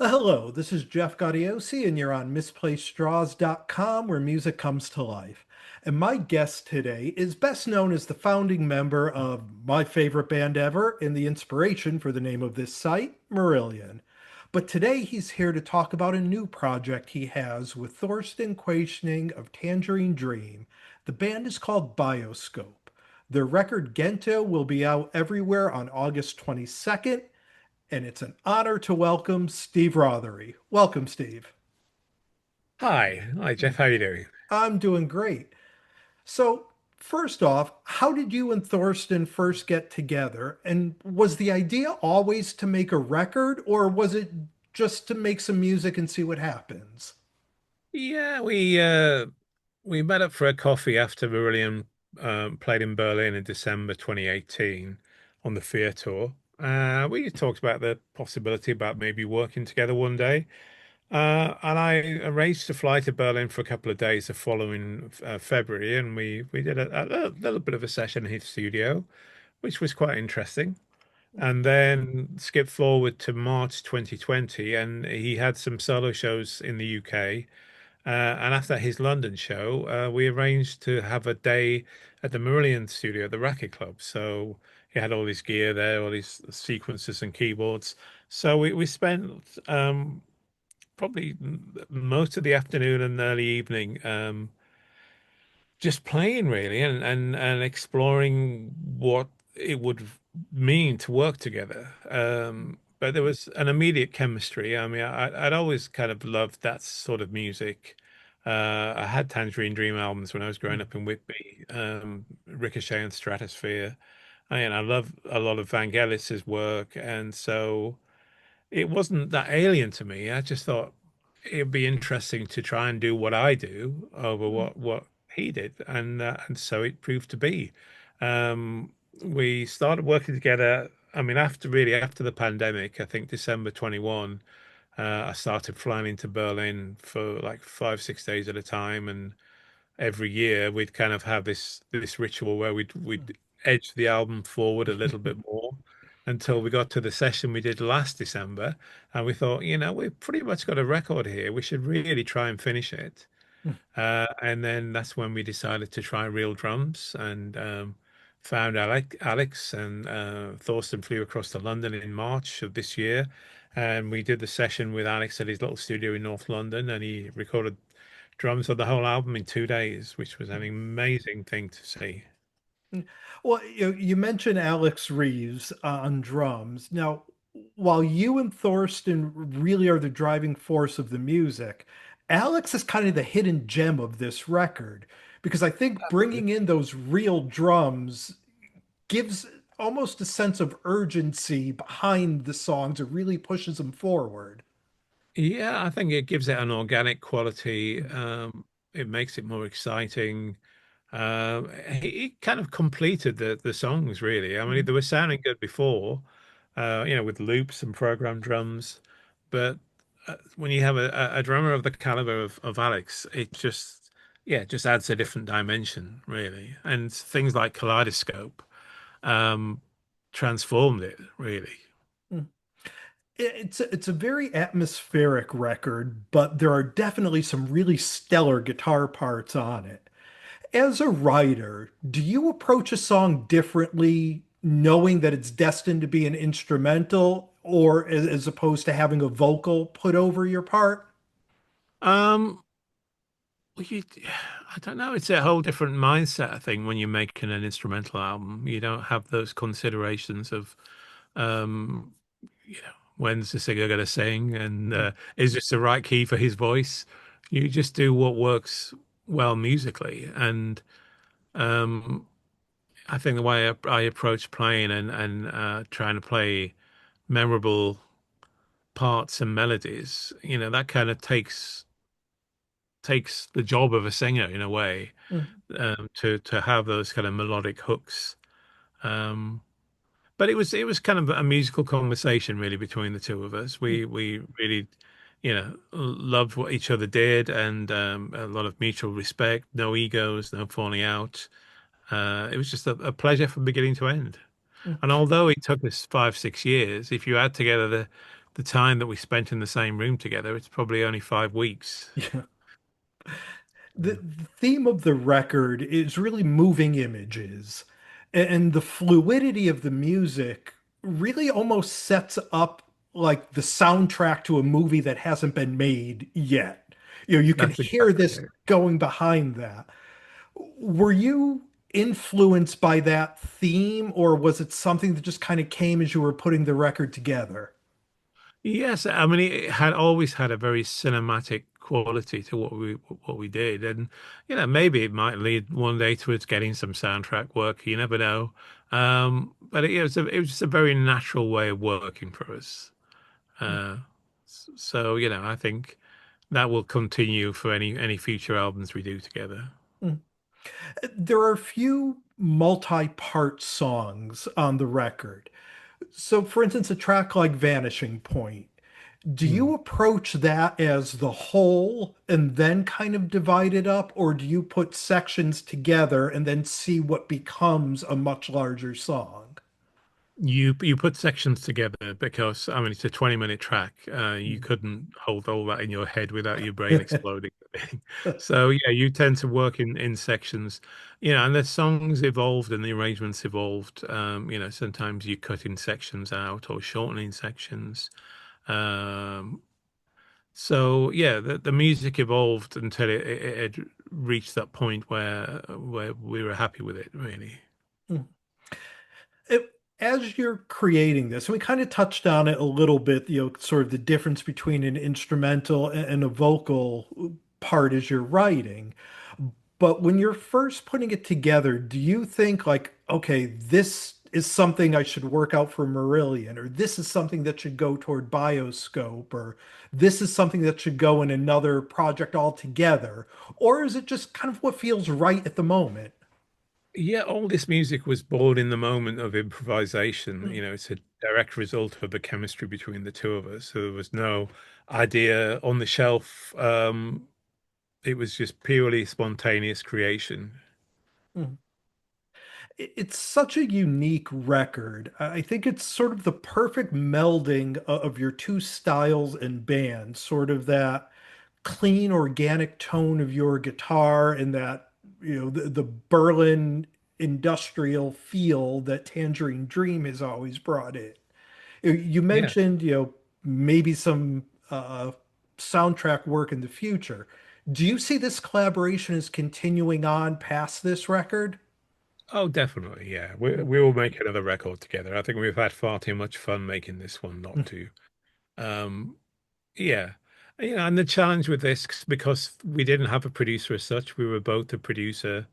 Hello, this is Jeff Gaudiosi, and you're on misplacedstraws.com, where music comes to life. And my guest today is best known as the founding member of my favorite band ever and the inspiration for the name of this site, Marillion. But today he's here to talk about a new project he has with Thorsten Quachening of Tangerine Dream. The band is called Bioscope. Their record Gento will be out everywhere on August 22nd, and it's an honor to welcome Steve Rothery. Welcome, Steve. Hi, Jeff. How you doing? I'm doing great. So, first off, how did you and Thorsten first get together? And was the idea always to make a record, or was it just to make some music and see what happens? Yeah, we met up for a coffee after Marillion played in Berlin in December 2018 on the Fear tour. We talked about the possibility about maybe working together one day. And I arranged to fly to Berlin for a couple of days the following February, and we did a little bit of a session in his studio, which was quite interesting. And then skip forward to March 2020, and he had some solo shows in the UK. And after his London show, we arranged to have a day at the Marillion studio, the Racket Club. So he had all his gear there, all his sequencers and keyboards. So we spent probably most of the afternoon and early evening just playing really and exploring what it would mean to work together. But there was an immediate chemistry. I mean, I'd always kind of loved that sort of music. I had Tangerine Dream albums when I was growing up in Whitby, Ricochet and Stratosphere. I love a lot of Vangelis's work, and so it wasn't that alien to me. I just thought it'd be interesting to try and do what I do over what he did, and so it proved to be. We started working together. I mean, after the pandemic, I think December 21, I started flying into Berlin for like 5, 6 days at a time, and every year we'd kind of have this ritual where we'd edge the album forward a little bit more until we got to the session we did last December, and we thought, we've pretty much got a record here. We should really try and finish it. And then that's when we decided to try real drums and found Alex and Thorsten flew across to London in March of this year. And we did the session with Alex at his little studio in North London, and he recorded drums on the whole album in 2 days, which was an amazing thing to see. Well, you mentioned Alex Reeves on drums. Now, while you and Thorsten really are the driving force of the music, Alex is kind of the hidden gem of this record because I think bringing in those real drums gives almost a sense of urgency behind the songs. It really pushes them forward. Yeah, I think it gives it an organic quality. It makes it more exciting. He kind of completed the songs really. I mean, they were sounding good before, with loops and programmed drums, but when you have a drummer of the caliber of Alex, it just adds a different dimension really. And things like Kaleidoscope um, transformed it really. It's a very atmospheric record, but there are definitely some really stellar guitar parts on it. As a writer, do you approach a song differently, knowing that it's destined to be an instrumental, or as opposed to having a vocal put over your part? Um, Well, I don't know. It's a whole different mindset, I think, when you're making an instrumental album. You don't have those considerations of, um, when's the singer going to sing and is this the right key for his voice? You just do what works well musically. And um, I think the way I approach playing and trying to play memorable parts and melodies, that kind of takes the job of a singer in a way, to have those kind of melodic hooks. Um, but it was kind of a musical conversation really between the two of us. We really, loved what each other did, and a lot of mutual respect, no egos, no falling out. It was just a pleasure from beginning to end. And although it took us 5, 6 years, if you add together the time that we spent in the same room together, it's probably only 5 weeks. Yeah. The theme of the record is really moving images, and the fluidity of the music really almost sets up like the soundtrack to a movie that hasn't been made yet. You can That's hear exactly this it. going behind that. Were you influenced by that theme, or was it something that just kind of came as you were putting the record together? Yes, I mean it had always had a very cinematic quality to what we did, and maybe it might lead one day towards getting some soundtrack work. You never know. But it was just a very natural way of working for us. Uh, so I think that will continue for any future albums we do together. Mm. There are a few multi-part songs on the record. So, for instance, a track like Vanishing Point, do Hmm. you approach that as the whole and then kind of divide it up, or do you put sections together and then see what becomes a much larger song? You put sections together because I mean it's a 20-minute track. You Mm. couldn't hold all that in your head without your brain exploding. So yeah, you tend to work in sections, and the songs evolved and the arrangements evolved. Sometimes you cutting sections out or shortening sections. Um, so yeah, the music evolved until it had reached that point where we were happy with it, really. Mm. It- as you're creating this, and we kind of touched on it a little bit, sort of the difference between an instrumental and a vocal part as you're writing. But when you're first putting it together, do you think like, okay, this is something I should work out for Marillion, or this is something that should go toward Bioscope, or this is something that should go in another project altogether? Or is it just kind of what feels right at the moment? Yeah, all this music was born in the moment of improvisation. It's a direct result of the chemistry between the two of us. So there was no idea on the shelf. It was just purely spontaneous creation. Mm. It's such a unique record. I think it's sort of the perfect melding of your two styles and bands, sort of that clean, organic tone of your guitar and that, the Berlin industrial feel that Tangerine Dream has always brought in. You Yeah. mentioned, maybe some soundtrack work in the future. Do you see this collaboration as continuing on past this record? Oh, definitely. Yeah. We will make another record together. I think we've had far too much fun making this one not to. Um, yeah. And the challenge with this, because we didn't have a producer as such, we were both a producer.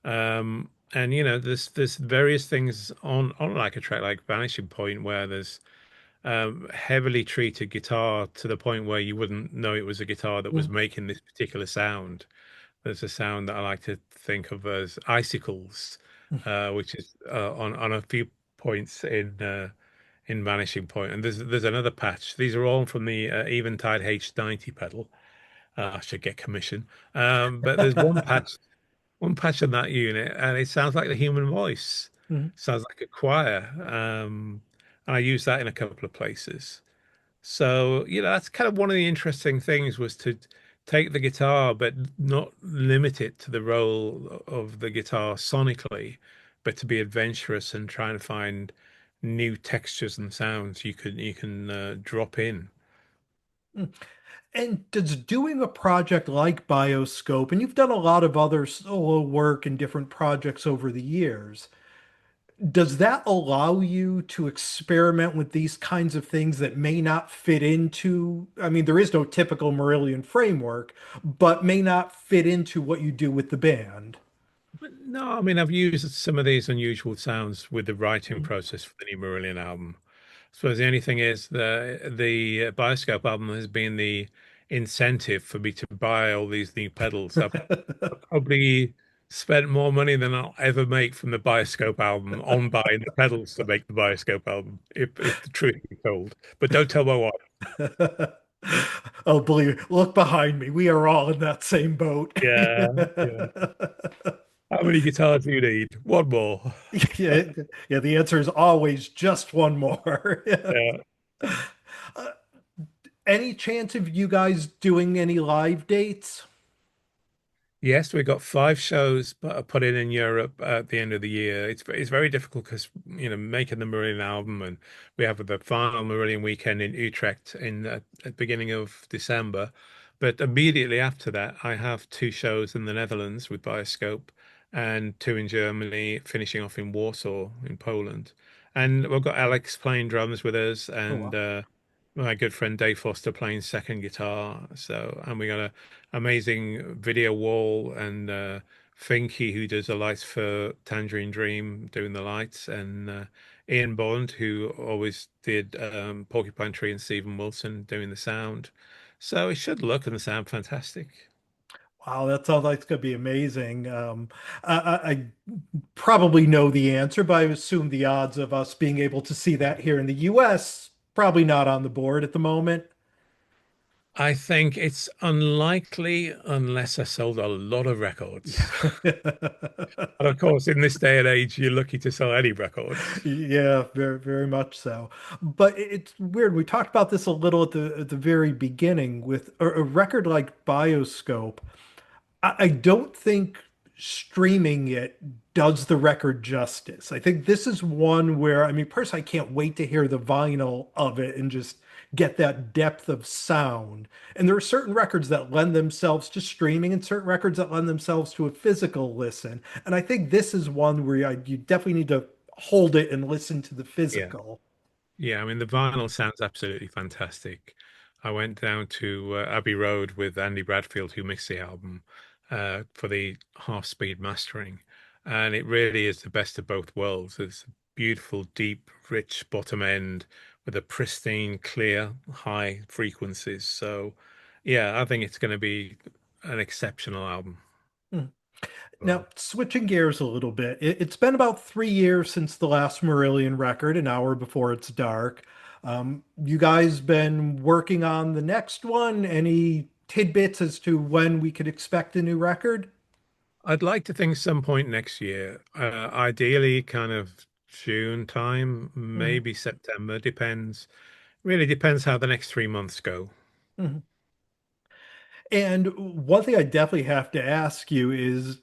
And there's various things on like a track like Vanishing Point where there's heavily treated guitar to the point where you wouldn't know it was a guitar that was making this particular sound. There's a sound that I like to think of as icicles, which is on a few points in Vanishing Point. And there's another patch. These are all from the Eventide H90 pedal. I should get commission. But there's one patch on that unit, and it sounds like the human voice. Sounds like a choir. And I use that in a couple of places. So, that's kind of one of the interesting things was to take the guitar, but not limit it to the role of the guitar sonically, but to be adventurous and try and find new textures and sounds you can drop in. And does doing a project like Bioscope, and you've done a lot of other solo work and different projects over the years, does that allow you to experiment with these kinds of things that may not fit into, I mean, there is no typical Marillion framework, but may not fit into what you do with the band? But no, I mean I've used some of these unusual sounds with the writing Mm. process for the new Marillion album. I suppose the only thing is the Bioscope album has been the incentive for me to buy all these new pedals. I've probably spent more money than I'll ever make from the Bioscope album on buying the pedals to make the Bioscope album, if the truth be told. But don't tell my wife. Oh, believe me, look behind me. We are all in that same boat. Yeah, yeah. How many guitars do you need? One more. Yeah, yeah, the answer is always just one more. Yeah. any chance of you guys doing any live dates? Yes, we got 5 shows put in Europe at the end of the year. It's very difficult because making the Marillion album, and we have the final Marillion weekend in Utrecht at the beginning of December. But immediately after that, I have 2 shows in the Netherlands with Bioscope and 2 in Germany, finishing off in Warsaw in Poland. And we've got Alex playing drums with us, Oh, and wow. my good friend Dave Foster playing second guitar. And we got a amazing video wall, and Finky, who does the lights for Tangerine Dream, doing the lights, and Ian Bond, who always did Porcupine Tree, and Stephen Wilson doing the sound. So it should look and sound fantastic. Wow, that sounds like it's going to be amazing. I probably know the answer, but I assume the odds of us being able to see that here in the US probably not on the board at the moment. I think it's unlikely unless I sold a lot of records. And of course, in this day and age, you're lucky to sell any records. Yeah, very, very much so. But it's weird. We talked about this a little at the very beginning with a record like Bioscope. I don't think streaming it does the record justice. I think this is one where, I mean, personally, I can't wait to hear the vinyl of it and just get that depth of sound. And there are certain records that lend themselves to streaming and certain records that lend themselves to a physical listen. And I think this is one where you definitely need to hold it and listen to the Yeah. physical. Yeah, I mean the vinyl sounds absolutely fantastic. I went down to Abbey Road with Andy Bradfield, who mixed the album for the half-speed mastering, and it really is the best of both worlds. It's a beautiful, deep, rich bottom end with a pristine, clear, high frequencies. So, yeah, I think it's going to be an exceptional album. Now, Well, switching gears a little bit, it's been about 3 years since the last Marillion record, An Hour Before It's Dark. You guys been working on the next one? Any tidbits as to when we could expect a new record? I'd like to think some point next year, ideally kind of June time, Mhm, maybe September, depends. Really depends how the next 3 months go. mhm. And one thing I definitely have to ask you is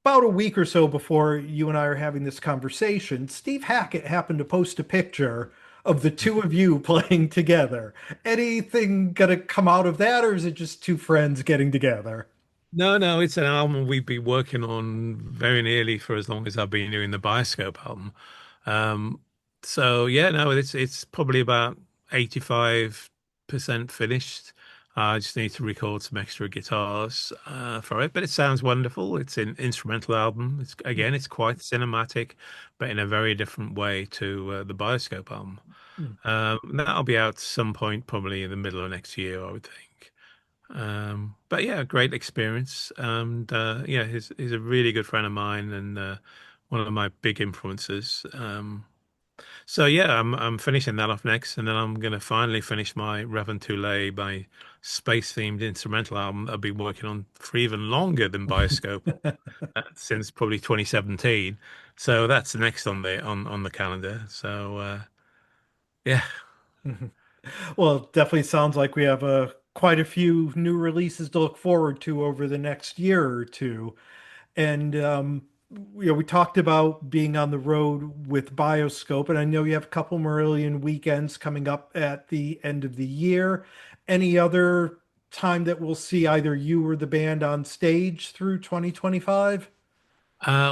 about a week or so before you and I are having this conversation, Steve Hackett happened to post a picture of the two of you playing together. Anything gonna come out of that, or is it just two friends getting together? No, no, it's an album we've been working on very nearly for as long as I've been doing the Bioscope album. Um, so yeah, no, it's probably about 85% finished. I just need to record some extra guitars for it, but it sounds wonderful. It's an instrumental album. It's quite cinematic, but in a very different way to the Bioscope album. That'll be out some point, probably in the middle of next year, I would think. But yeah, great experience. And yeah, he's a really good friend of mine, and one of my big influences. So yeah, I'm finishing that off next, and then I'm gonna finally finish my Reverend Toulet, my space-themed instrumental album I've been working on for even longer than Bioscope, since probably 2017. So that's next on the calendar. So yeah. Well, it definitely sounds like we have quite a few new releases to look forward to over the next year or two. And we talked about being on the road with Bioscope, and I know you have a couple Marillion weekends coming up at the end of the year. Any other time that we'll see either you or the band on stage through 2025?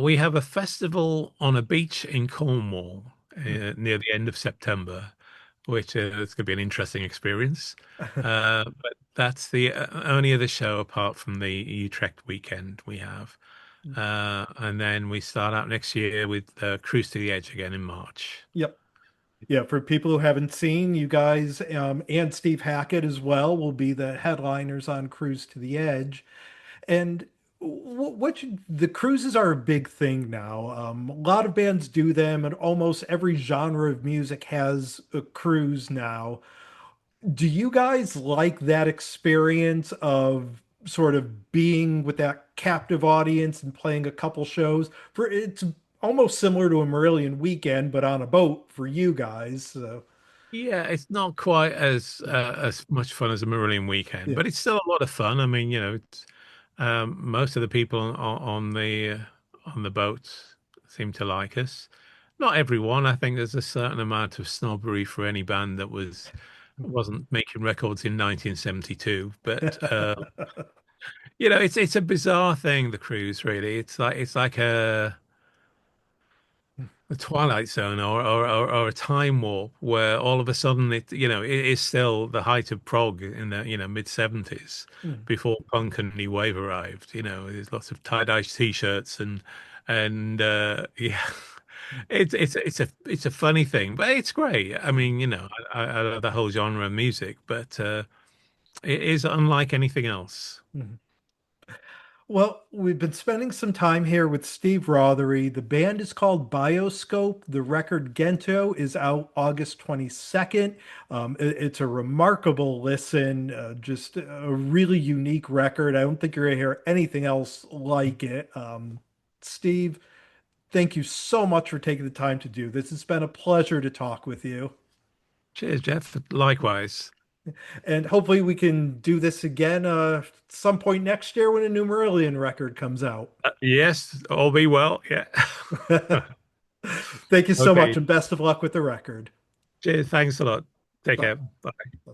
We have a festival on a beach in Cornwall near the end of September, which is going to be an interesting experience. But that's the only other show apart from the Utrecht weekend we have. And then we start out next year with Cruise to the Edge again in March. Yep. Yeah, for people who haven't seen, you guys and Steve Hackett as well will be the headliners on Cruise to the Edge. And the cruises are a big thing now. A lot of bands do them, and almost every genre of music has a cruise now. Do you guys like that experience of sort of being with that captive audience and playing a couple shows? For it's almost similar to a Marillion weekend, but on a boat for you guys. So. Yeah, it's not quite as much fun as a Marillion weekend, Yeah. but it's still a lot of fun. I mean, most of the people on the boats seem to like us. Not everyone. I think there's a certain amount of snobbery for any band that wasn't making records in 1972. But it's a bizarre thing, the cruise, really. It's like a Twilight Zone or a time warp where all of a sudden it is still the height of prog in the mid 70s Mm, before punk and new wave arrived. There's lots of tie-dye t-shirts and yeah, mm, it's a funny thing, but it's great. I mm, mean, I love the whole genre of music, but it is unlike anything else. mm. Well, we've been spending some time here with Steve Rothery. The band is called Bioscope. The record Gento is out August 22nd. It's a remarkable listen, just a really unique record. I don't think you're going to hear anything else like it. Steve, thank you so much for taking the time to do this. It's been a pleasure to talk with you. Cheers, Jeff. Likewise. And hopefully we can do this again some point next year when a new Marillion record comes out. Yes, all be well. Yeah. Thank you so much Okay. and best of luck with the record. Cheers. Thanks a lot. Take Bye. care. Bye.